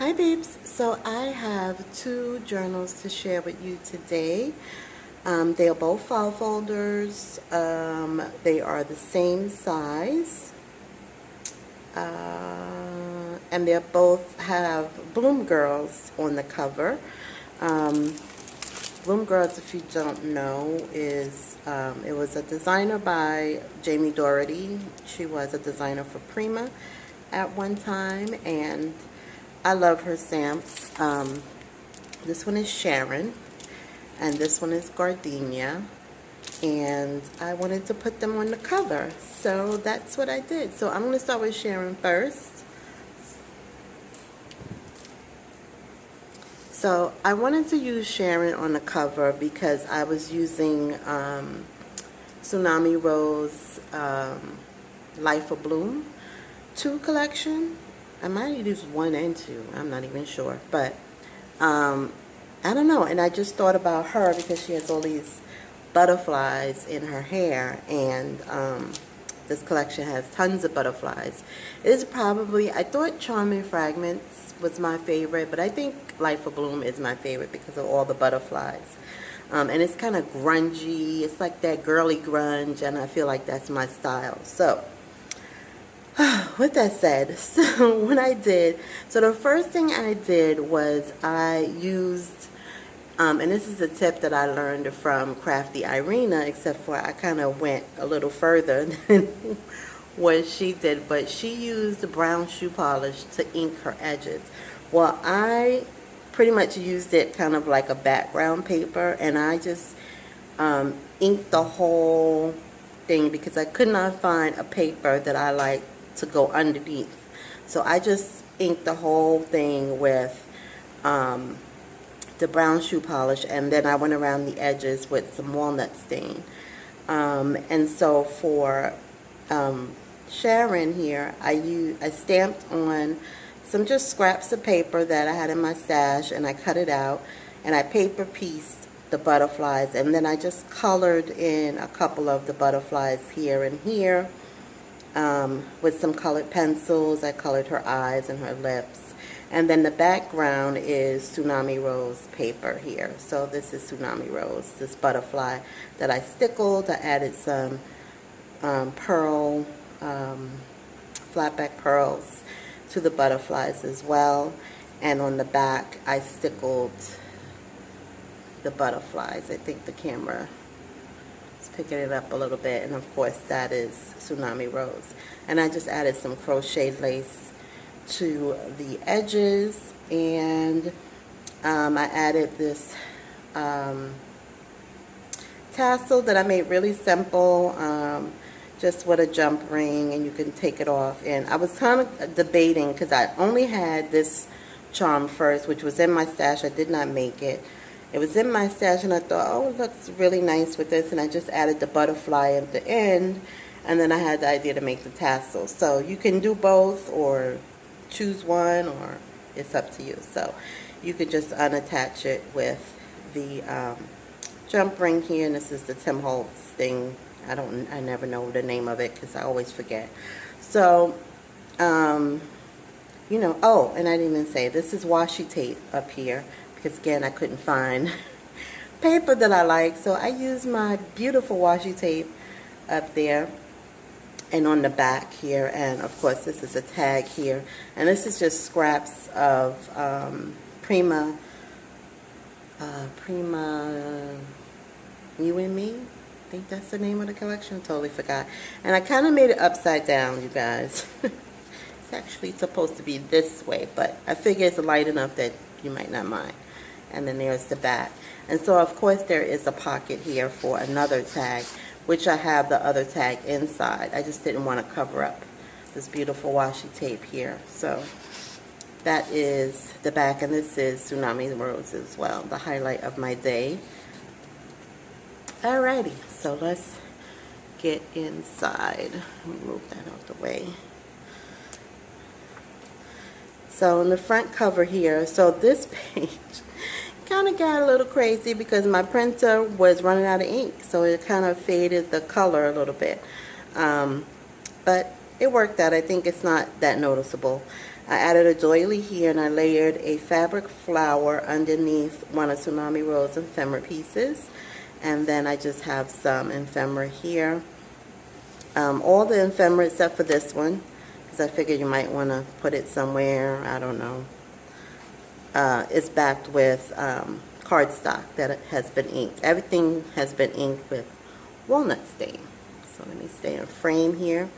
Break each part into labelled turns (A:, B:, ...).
A: Hi Peeps, so I have two journals to share with you today. They are both file folders. They are the same size. And they both have Bloom Girls on the cover. Bloom Girls, if you don't know, is it was a designer by Jamie Dougherty. She was a designer for Prima at one time, and I love her stamps. This one is Sharon, and this one is Gardenia, and I wanted to put them on the cover, so that's what I did. So I'm going to start with Sharon first. So I wanted to use Sharon on the cover because I was using Tsunami Rose Life of Bloom 2 collection. I might have used 1 and 2. I'm not even sure. But I don't know. And I just thought about her because she has all these butterflies in her hair. And this collection has tons of butterflies. It is probably, I thought Charming Fragments was my favorite, but I think Life of Bloom is my favorite because of all the butterflies. And it's kind of grungy. It's like that girly grunge, and I feel like that's my style. So, with that said, so the first thing I did was I used, and this is a tip that I learned from Crafty Irina, except for I kind of went a little further than what she did, but she used brown shoe polish to ink her edges. Well, I pretty much used it kind of like a background paper, and I just inked the whole thing because I could not find a paper that I liked to go underneath. So I just inked the whole thing with the brown shoe polish, and then I went around the edges with some walnut stain. And so for Sharon here, I stamped on some just scraps of paper that I had in my stash, and I cut it out, and I paper pieced the butterflies, and then I just colored in a couple of the butterflies here and here with some colored pencils. I colored her eyes and her lips, and then the background is Tsunami Rose paper here. So this is Tsunami Rose, this butterfly that I stickled. I added some pearl, flatback pearls to the butterflies as well, and on the back I stickled the butterflies. I think the camera is picking it up a little bit, and of course that is Tsunami Rose. And I just added some crochet lace to the edges, and I added this tassel that I made really simple, just with a jump ring, and you can take it off. And I was kind of debating because I only had this charm first, which was in my stash. I did not make it. It was in my stash, and I thought, oh, it looks really nice with this, and I just added the butterfly at the end, and then I had the idea to make the tassel. So you can do both or choose one, or it's up to you. So you could just unattach it with the jump ring here, and this is the Tim Holtz thing. I never know the name of it because I always forget. So, you know, oh, and I didn't even say, this is washi tape up here because, again, I couldn't find paper that I like. So I used my beautiful washi tape up there and on the back here. And, of course, this is a tag here. And this is just scraps of Prima, You and Me. I think that's the name of the collection. Totally forgot. And I kind of made it upside down, you guys. It's actually supposed to be this way, but I figure it's light enough that you might not mind. And then there's the back. And so, of course, there is a pocket here for another tag, which I have the other tag inside. I just didn't want to cover up this beautiful washi tape here. So that is the back, and this is Tsunami Rose as well, the highlight of my day. Alrighty, so let's get inside. Move that out the way. So on the front cover here, so this page kind of got a little crazy because my printer was running out of ink, so it kind of faded the color a little bit. But it worked out. I think it's not that noticeable. I added a doily here, and I layered a fabric flower underneath one of Tsunami Rose ephemera pieces. And then I just have some ephemera here. All the ephemera except for this one, because I figured you might want to put it somewhere. I don't know. It's backed with cardstock that has been inked. Everything has been inked with walnut stain. So let me stay in frame here.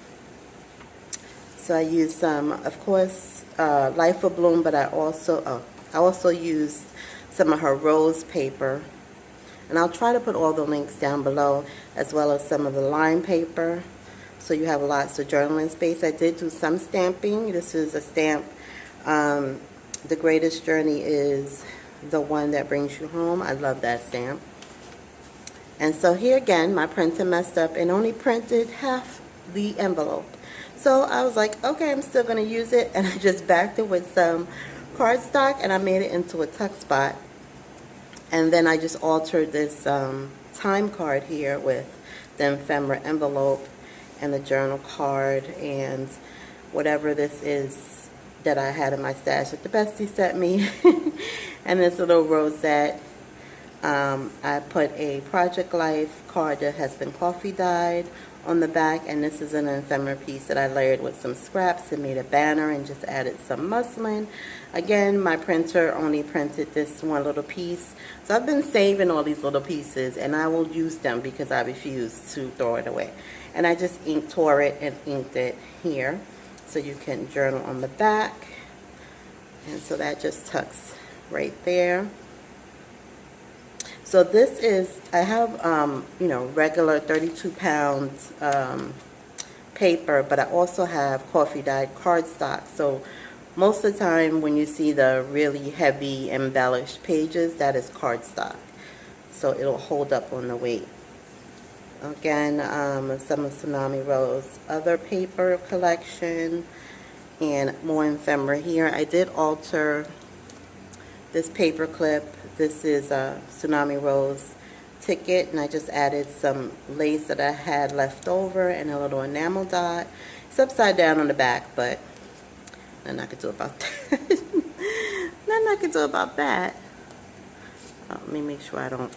A: So I used some, of course, Life of Bloom, but I also used some of her rose paper. And I'll try to put all the links down below, as well as some of the lime paper, so you have lots of journaling space. I did do some stamping. This is a stamp. The Greatest Journey is the one that brings you home. I love that stamp. And so here again, my printer messed up and only printed half the envelope. So I was like, okay, I'm still going to use it. And I just backed it with some cardstock and I made it into a tuck spot. And then I just altered this time card here with the ephemera envelope and the journal card and whatever this is that I had in my stash that the bestie sent me. And this little rosette. I put a Project Life card that has been coffee dyed on the back, and this is an ephemera piece that I layered with some scraps and made a banner and just added some muslin. Again, my printer only printed this one little piece, so I've been saving all these little pieces and I will use them because I refuse to throw it away. And I just tore it and inked it here so you can journal on the back, and so that just tucks right there. So this is, I have, you know, regular 32 pounds paper, but I also have coffee dyed cardstock. So most of the time when you see the really heavy embellished pages, that is cardstock. So it'll hold up on the weight. Again, some of Tsunami Rose other paper collection and more ephemera here. I did alter this paper clip. This is a Tsunami Rose ticket, and I just added some lace that I had left over and a little enamel dot. It's upside down on the back, but nothing I can do about that. Nothing I can do about that. Oh, let me make sure I don't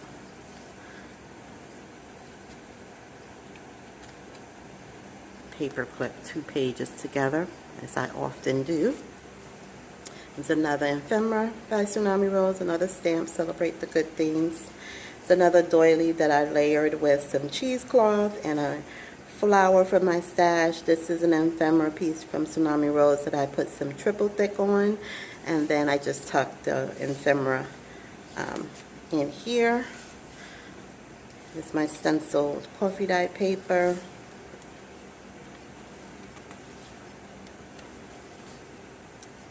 A: paper clip 2 pages together, as I often do. It's another ephemera by Tsunami Rose, another stamp, Celebrate the Good Things. It's another doily that I layered with some cheesecloth and a flower from my stash. This is an ephemera piece from Tsunami Rose that I put some triple thick on, and then I just tucked the ephemera in here. This is my stenciled coffee dyed paper.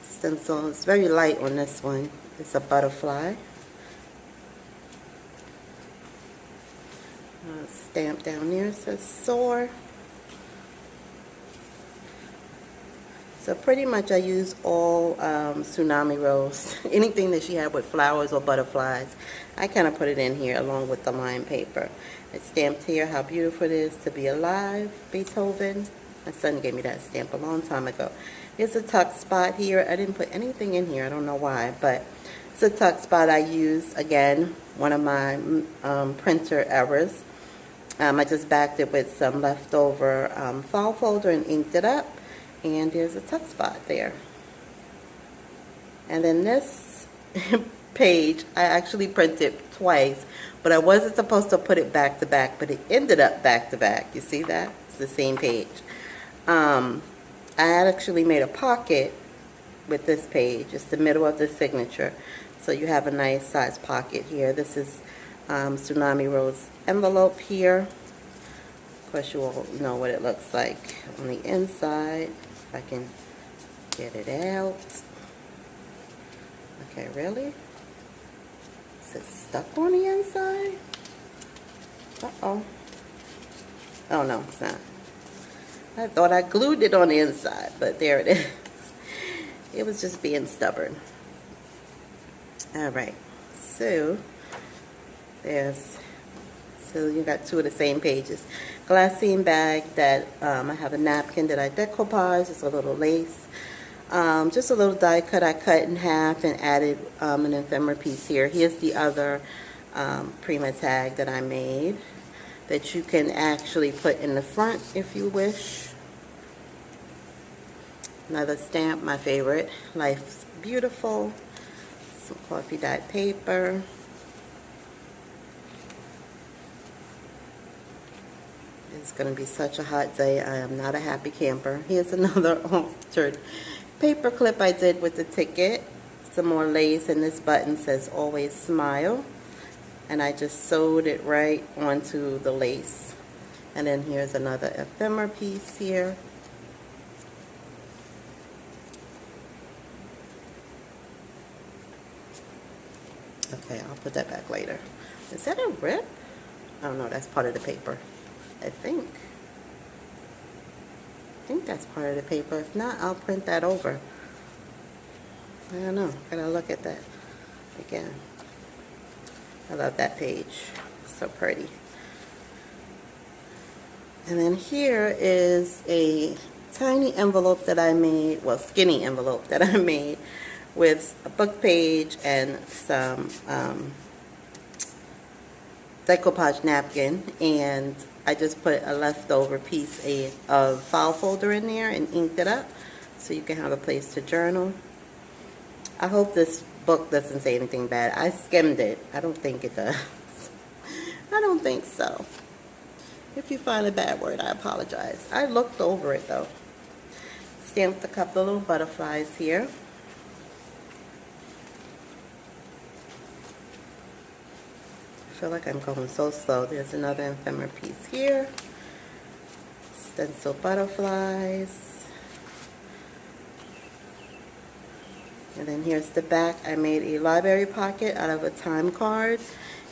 A: Stencil. It's very light on this one. It's a butterfly. Stamp down there says soar. So pretty much I use all Tsunami Rose. Anything that she had with flowers or butterflies, I kind of put it in here along with the lime paper. It's stamped here, How Beautiful It Is to Be Alive, Beethoven. My son gave me that stamp a long time ago. Here's a tuck spot here. I didn't put anything in here. I don't know why, but it's a tuck spot I used, again, one of my printer errors. I just backed it with some leftover file folder and inked it up. And there's a tuck spot there. And then this page, I actually printed twice, but I wasn't supposed to put it back to back, but it ended up back to back. You see that? It's the same page. I actually made a pocket with this page. It's the middle of the signature. So you have a nice size pocket here. This is Tsunami Rose envelope here. Of course, you all know what it looks like on the inside. If I can get it out. Okay, really? Is it stuck on the inside? Uh-oh. Oh, no, it's not. I thought I glued it on the inside, but there it is. It was just being stubborn. Alright, so you got 2 of the same pages. glassine bag that I have a napkin that I decoupage. It's a little lace. Just a little die cut I cut in half and added an ephemera piece here. Here's the other Prima tag that I made that you can actually put in the front if you wish. Another stamp, my favorite, Life's Beautiful. Some coffee dyed paper. It's going to be such a hot day. I am not a happy camper. Here's another altered paper clip I did with the ticket. Some more lace, and this button says always smile. And I just sewed it right onto the lace. And then here's another ephemera piece here. Okay, I'll put that back later. Is that a rip? Oh no, that's part of the paper. I think that's part of the paper. If not, I'll print that over. I don't know. Gotta look at that again. I love that page. So pretty. And then here is a tiny envelope that I made, well, skinny envelope that I made with a book page and some decoupage napkin, and I just put a leftover piece of file folder in there and inked it up so you can have a place to journal. I hope this book doesn't say anything bad. I skimmed it. I don't think it does. I don't think so. If you find a bad word, I apologize. I looked over it though. Stamped a couple of little butterflies here. I feel like I'm going so slow. There's another ephemera piece here. Stencil butterflies. And then here's the back. I made a library pocket out of a time card.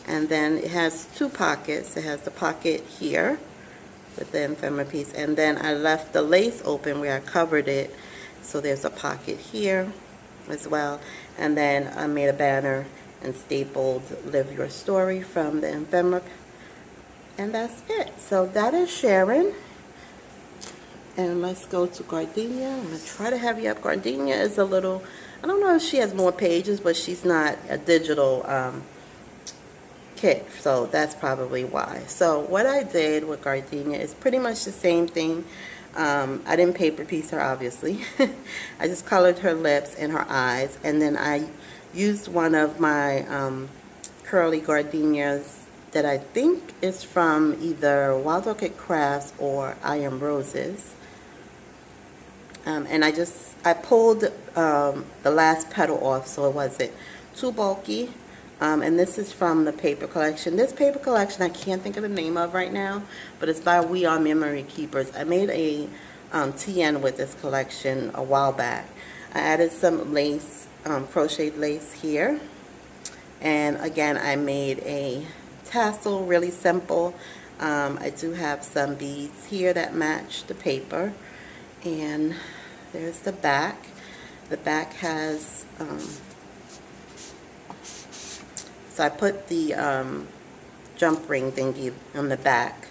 A: And then it has two pockets. It has the pocket here with the ephemera piece. And then I left the lace open where I covered it. So there's a pocket here as well. And then I made a banner and stapled Live Your Story from the ephemera. And that's it. So that is Sharon. And let's go to Gardenia. I'm going to try to have you up. Gardenia is a little, I don't know if she has more pages, but she's not a digital kit. So that's probably why. So what I did with Gardenia is pretty much the same thing. I didn't paper piece her, obviously. I just colored her lips and her eyes. And then I used one of my curly gardenias that I think is from either Wild Orchid Crafts or I Am Roses. And I pulled the last petal off so it wasn't too bulky. And this is from the paper collection. This paper collection I can't think of the name of right now, but it's by We Are Memory Keepers. I made a TN with this collection a while back. I added some lace, crocheted lace here. And again, I made a tassel, really simple. I do have some beads here that match the paper. And there's the back. The back has, so I put the jump ring thingy on the back.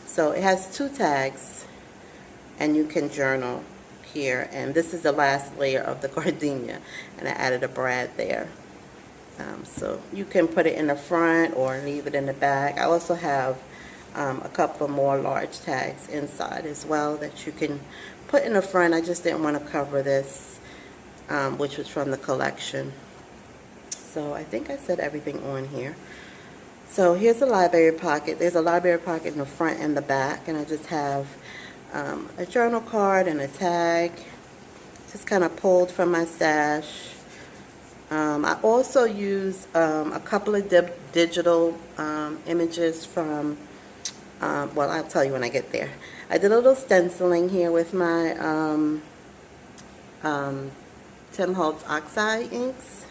A: So it has two tags, and you can journal here. And this is the last layer of the gardenia, and I added a brad there. So you can put it in the front or leave it in the back. I also have a couple more large tags inside as well that you can put in the front. I just didn't want to cover this, which was from the collection. So I think I said everything on here. So here's the library pocket. There's a library pocket in the front and the back, and I just have a journal card and a tag. Just kind of pulled from my stash. I also used a couple of digital images from, well, I'll tell you when I get there. I did a little stenciling here with my Tim Holtz Oxide inks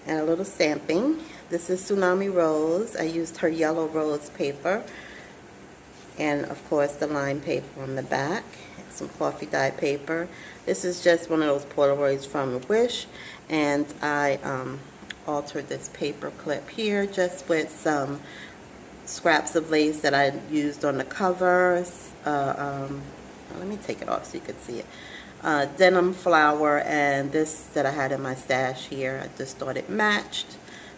A: and a little stamping. This is Tsunami Rose. I used her yellow rose paper and of course the line paper on the back. Some coffee dye paper. This is just one of those Polaroids from Wish, and I altered this paper clip here just with some scraps of lace that I used on the covers. Let me take it off so you can see it. Denim flower, and this that I had in my stash here. I just thought it matched,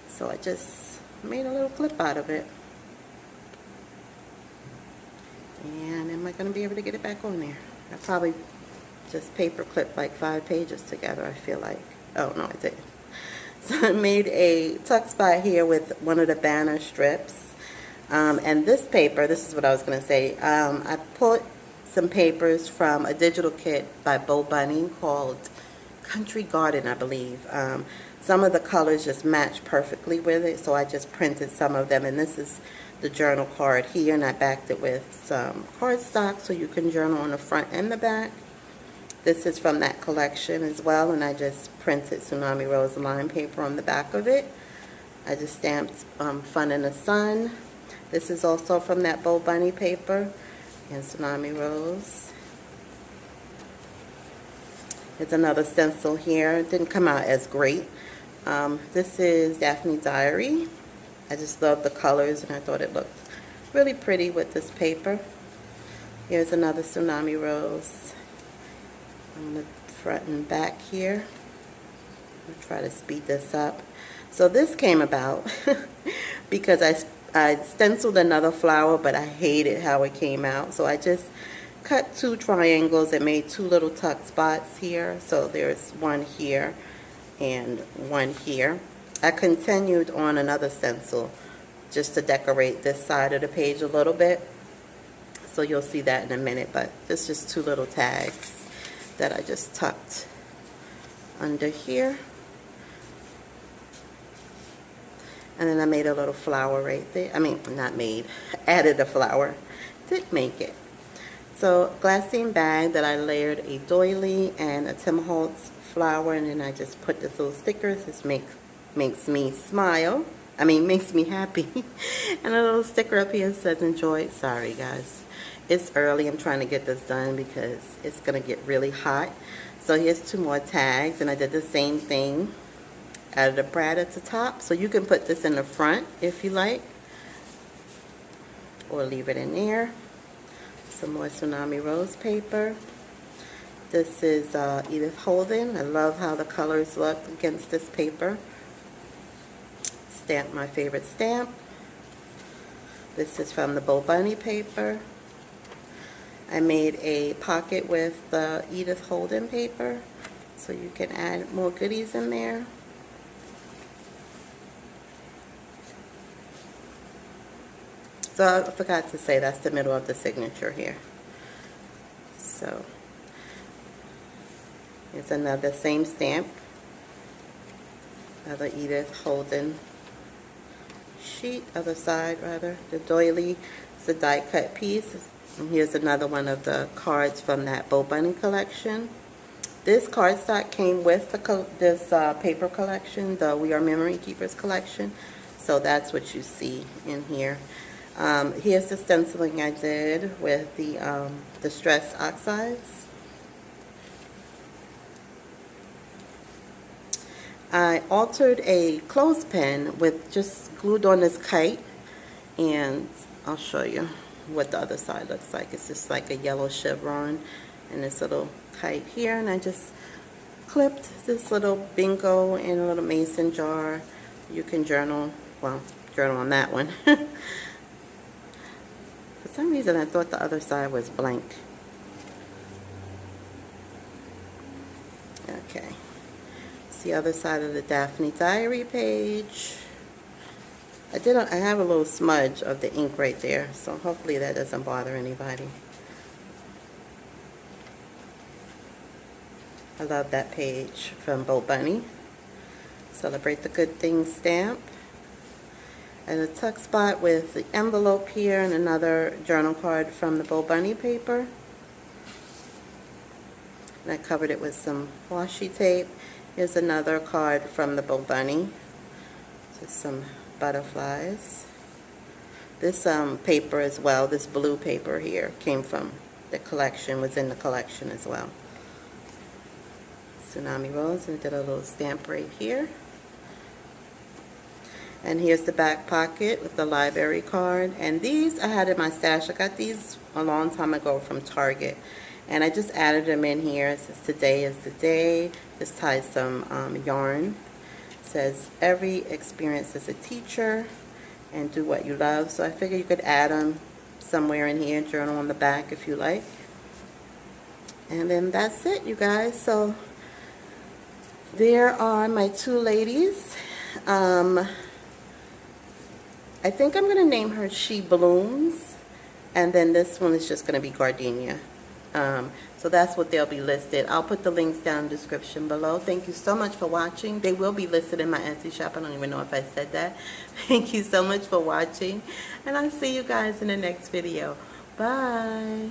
A: so I just made a little clip out of it. And am I going to be able to get it back on there? I probably just paper clipped like 5 pages together, I feel like. Oh, no, I didn't. So I made a tuck spot here with one of the banner strips. And this paper, this is what I was going to say. I put some papers from a digital kit by Bo Bunny called Country Garden, I believe. Some of the colors just match perfectly with it, so I just printed some of them. And this is the journal card here, and I backed it with some cardstock so you can journal on the front and the back. This is from that collection as well, and I just printed Tsunami Rose line paper on the back of it. I just stamped Fun in the Sun. This is also from that Bo Bunny paper and Tsunami Rose. It's another stencil here. It didn't come out as great. This is Daphne Diary. I just love the colors, and I thought it looked really pretty with this paper. Here's another Tsunami Rose on the front and back here. I'll try to speed this up. So this came about because I stenciled another flower, but I hated how it came out. So I just cut 2 triangles and made 2 little tuck spots here. So there's one here and one here. I continued on another stencil just to decorate this side of the page a little bit. So you'll see that in a minute, but it's just 2 little tags that I just tucked under here. And then I made a little flower right there. I mean, not made, added a flower. Did make it. So glassine bag that I layered a doily and a Tim Holtz flower, and then I just put this little stickers. This makes me smile. I mean, makes me happy. And a little sticker up here says enjoy. Sorry guys, it's early. I'm trying to get this done because it's gonna get really hot. So here's 2 more tags, and I did the same thing. Added a brad at the top, so you can put this in the front if you like, or leave it in there. Some more Tsunami Rose paper. This is Edith Holden. I love how the colors look against this paper. Stamp, my favorite stamp. This is from the Bo Bunny paper. I made a pocket with the Edith Holden paper, so you can add more goodies in there. So I forgot to say that's the middle of the signature here. So it's another same stamp, another Edith Holden sheet, other side rather. The doily is a die cut piece. And here's another one of the cards from that Bo Bunny collection. This cardstock came with this paper collection, the We Are Memory Keepers collection. So that's what you see in here. Here's the stenciling I did with the stress oxides. I altered a clothespin with just glued on this kite, and I'll show you what the other side looks like. It's just like a yellow chevron and this little kite here, and I just clipped this little bingo in a little mason jar. You can journal, well, journal on that one. For some reason I thought the other side was blank. Okay, it's the other side of the Daphne Diary page. I have a little smudge of the ink right there, so hopefully that doesn't bother anybody. I love that page from Bo Bunny. Celebrate the Good Things stamp. And a tuck spot with the envelope here and another journal card from the Bo Bunny paper. And I covered it with some washi tape. Here's another card from the Bo Bunny. Just some butterflies. This paper as well, this blue paper here, came from the collection, was in the collection as well. Tsunami Rose, and did a little stamp right here. And here's the back pocket with the library card. And these I had in my stash. I got these a long time ago from Target. And I just added them in here. It says today is the day. Just ties some yarn. It says every experience is a teacher and do what you love. So I figured you could add them somewhere in here. Journal on the back if you like. And then that's it, you guys. So there are my two ladies. I think I'm going to name her She Blooms, and then this one is just going to be Gardenia. So that's what they'll be listed. I'll put the links down in the description below. Thank you so much for watching. They will be listed in my Etsy shop. I don't even know if I said that. Thank you so much for watching, and I'll see you guys in the next video. Bye.